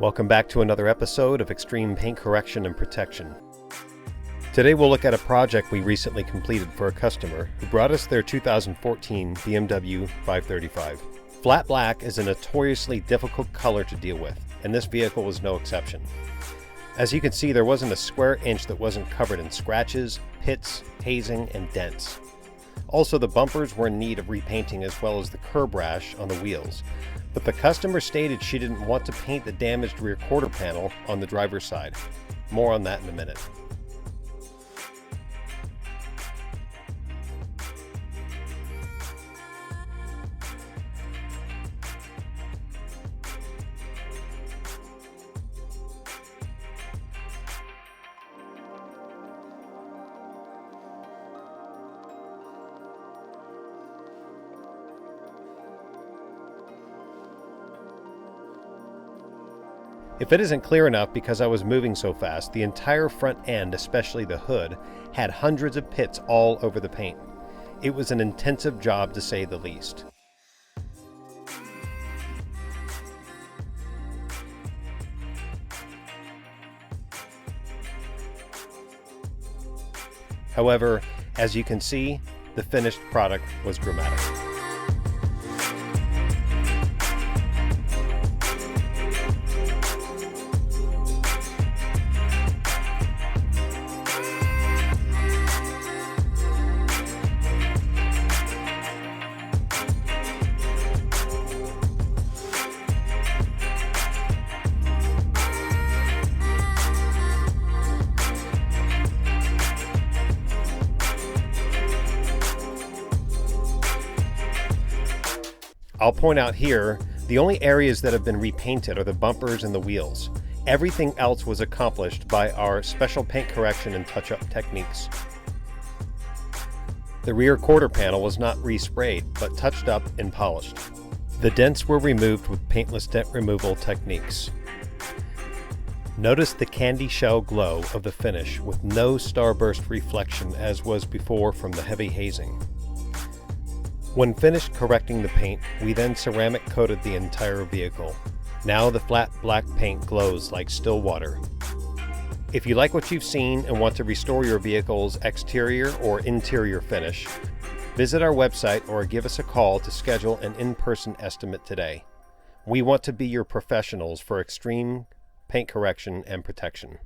Welcome back to another episode of Extreme Paint Correction and Protection. Today we'll look at a project we recently completed for a customer who brought us their 2014 BMW 535. Flat black is a notoriously difficult color to deal with, and this vehicle was no exception. As you can see, there wasn't a square inch that wasn't covered in scratches, pits, hazing, and dents. Also, the bumpers were in need of repainting as well as the curb rash on the wheels. But the customer stated she didn't want to paint the damaged rear quarter panel on the driver's side. More on that in a minute. If it isn't clear enough because I was moving so fast, the entire front end, especially the hood, had hundreds of pits all over the paint. It was an intensive job to say the least. However, as you can see, the finished product was dramatic. I'll point out here, the only areas that have been repainted are the bumpers and the wheels. Everything else was accomplished by our special paint correction and touch-up techniques. The rear quarter panel was not resprayed, but touched up and polished. The dents were removed with paintless dent removal techniques. Notice the candy shell glow of the finish with no starburst reflection as was before from the heavy hazing. When finished correcting the paint, we then ceramic coated the entire vehicle. Now the flat black paint glows like still water. If you like what you've seen and want to restore your vehicle's exterior or interior finish, visit our website or give us a call to schedule an in-person estimate today. We want to be your professionals for extreme paint correction and protection.